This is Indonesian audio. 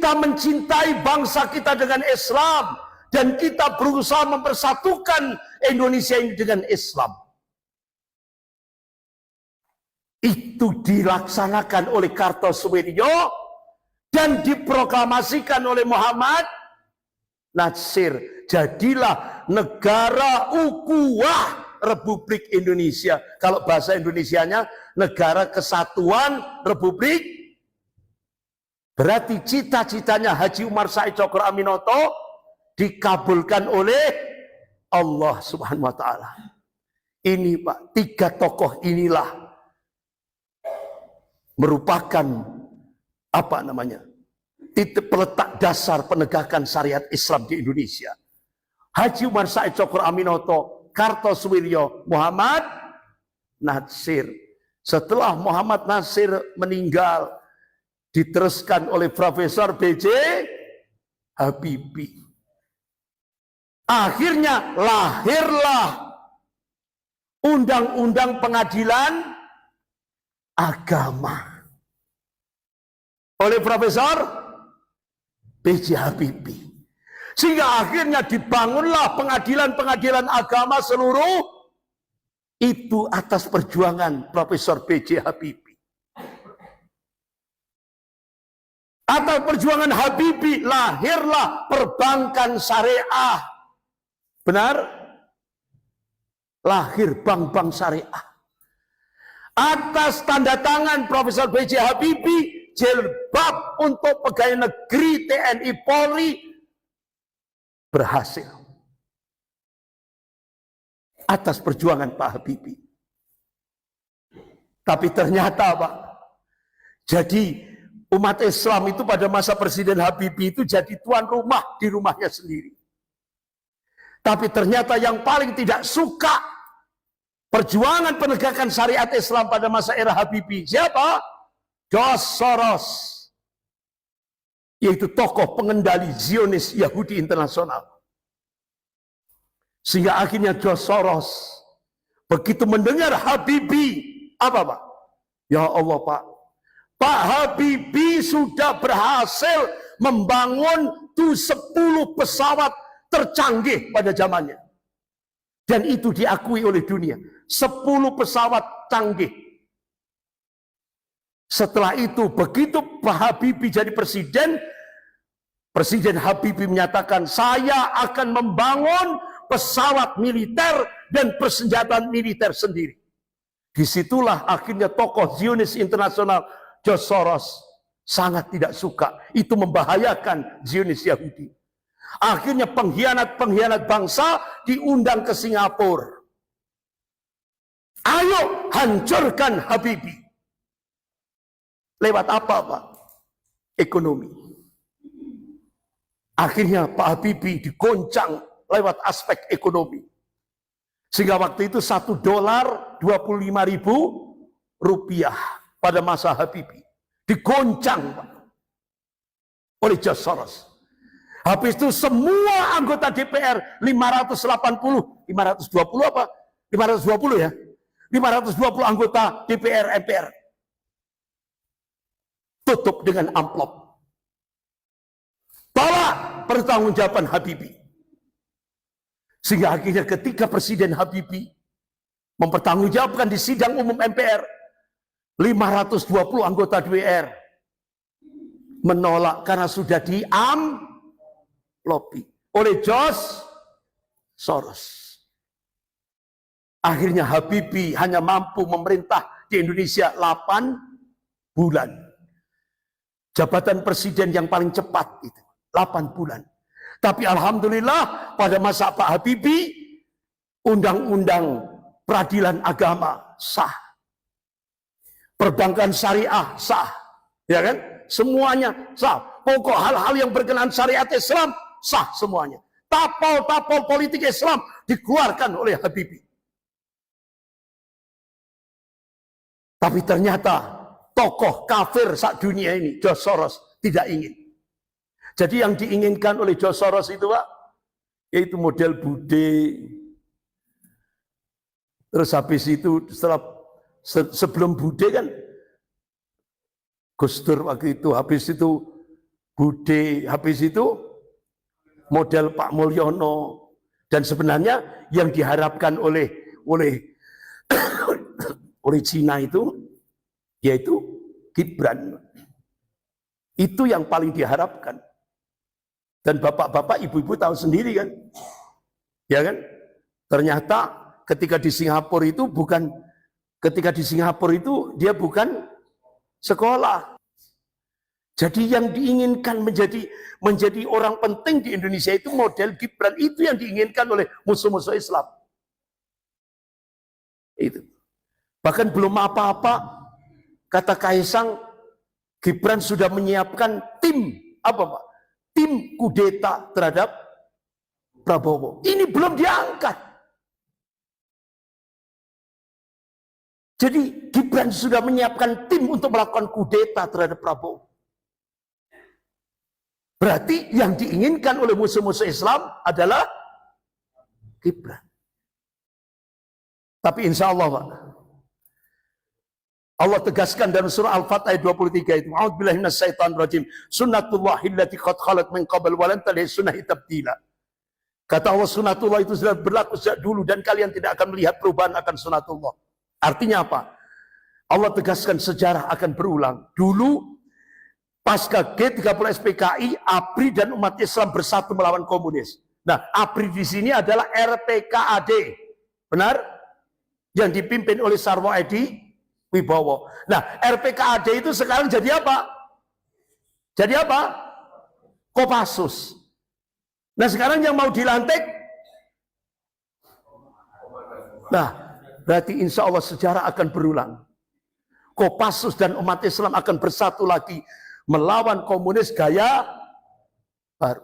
kita mencintai bangsa kita dengan Islam dan kita berusaha mempersatukan Indonesia ini dengan Islam. Itu dilaksanakan oleh Kartosuwiryo dan diproklamasikan oleh Muhammad Natsir. Jadilah negara ukhuwah Republik Indonesia. Kalau bahasa Indonesianya negara kesatuan Republik. Berarti cita-citanya Haji Umar Said Cokro Aminoto dikabulkan oleh Allah Subhanahu wa taala. Ini Pak, 3 tokoh inilah merupakan titik peletak dasar penegakan syariat Islam di Indonesia. Haji Umar Said Cokro Aminoto, Kartosuwiryo, Muhammad Natsir. Setelah Muhammad Natsir meninggal, diteruskan oleh Profesor B.J. Habibie. Akhirnya lahirlah Undang-Undang Pengadilan Agama oleh Profesor B.J. Habibie. Sehingga akhirnya dibangunlah pengadilan-pengadilan agama seluruh itu atas perjuangan Profesor B.J. Habibie. Atas perjuangan Habibie lahirlah perbankan syariah. Benar? Lahir bank-bank syariah. Atas tanda tangan Profesor B.J. Habibie, jilbab untuk pegawai negeri TNI Polri berhasil. Atas perjuangan Pak Habibie. Tapi ternyata Pak, jadi umat Islam itu pada masa Presiden Habibie itu jadi tuan rumah di rumahnya sendiri. Tapi ternyata yang paling tidak suka perjuangan penegakan syariat Islam pada masa era Habibie siapa? George Soros, yaitu tokoh pengendali Zionis Yahudi internasional. Sehingga akhirnya George Soros begitu mendengar Habibie, apa Pak? Ya Allah Pak Habibie sudah berhasil membangun 10 pesawat tercanggih pada zamannya. Dan itu diakui oleh dunia. 10 pesawat canggih. Setelah itu, begitu Pak Habibie jadi presiden, Presiden Habibie menyatakan, saya akan membangun pesawat militer dan persenjataan militer sendiri. Disitulah akhirnya tokoh Zionis internasional George Soros sangat tidak suka. Itu membahayakan Zionis Yahudi. Akhirnya pengkhianat-pengkhianat bangsa diundang ke Singapura. Ayo hancurkan Habibie. Lewat apa Pak? Ekonomi. Akhirnya Pak Habibie digoncang lewat aspek ekonomi. Sehingga waktu itu $1 $25.000 pada masa Habibie. Digoncang Pak, oleh George Soros. Habis itu semua anggota DPR 520 apa? 520 ya? 520 anggota DPR MPR tutup dengan amplop. Tolak pertanggungjawaban Habibie. Sehingga akhirnya ketika Presiden Habibie mempertanggungjawabkan di sidang umum MPR, 520 anggota DPR menolak karena sudah diamplopi oleh George Soros. Akhirnya Habibie hanya mampu memerintah di Indonesia 8 bulan. Jabatan presiden yang paling cepat itu 8 bulan. Tapi alhamdulillah pada masa Pak Habibie undang-undang peradilan agama sah. Perbankan syariah sah. Ya kan? Semuanya sah. Pokok hal-hal yang berkenaan syariat Islam sah semuanya. Tapol-tapol politik Islam dikeluarkan oleh Habibie. Tapi ternyata tokoh kafir saat dunia ini, George Soros, tidak ingin. Jadi yang diinginkan oleh George Soros itu Pak, yaitu model Bude. Terus habis itu sebelum Bude kan Gus Dur waktu itu, habis itu Bude, habis itu model Pak Mulyono. Dan sebenarnya yang diharapkan oleh Cina itu yaitu Gibran. Itu yang paling diharapkan. Dan bapak-bapak, ibu-ibu tahu sendiri kan? Ya kan? Ternyata ketika di Singapura itu dia bukan sekolah. Jadi yang diinginkan menjadi orang penting di Indonesia itu model Gibran, itu yang diinginkan oleh musuh-musuh Islam. Itu. Bahkan belum apa-apa, kata Kaisang, Gibran sudah menyiapkan tim tim kudeta terhadap Prabowo. Ini belum diangkat. Jadi Gibran sudah menyiapkan tim untuk melakukan kudeta terhadap Prabowo. Berarti yang diinginkan oleh musuh-musuh Islam adalah Gibran. Tapi insya Allah, Pak, Allah tegaskan dalam surah Al-Fat ayat 23 itu, A'udzubillahi minasyaitonirrajim, sunnatullahi allati qad khalat min qabl wa lan tajida sunnahi tabdila. Kata Allah, sunnatullah itu sudah berlaku sejak dulu dan kalian tidak akan melihat perubahan akan sunnatullah. Artinya apa? Allah tegaskan sejarah akan berulang. Dulu pasca G30 SPKI, ABRI dan umat Islam bersatu melawan komunis. Nah, ABRI di sini adalah RPKAD. Benar? Yang dipimpin oleh Sarwo Edi Wibowo. Nah, RPKAD itu sekarang jadi apa? Jadi apa? Kopassus. Nah, sekarang yang mau dilantik? Nah, berarti insya Allah sejarah akan berulang. Kopassus dan umat Islam akan bersatu lagi melawan komunis gaya baru.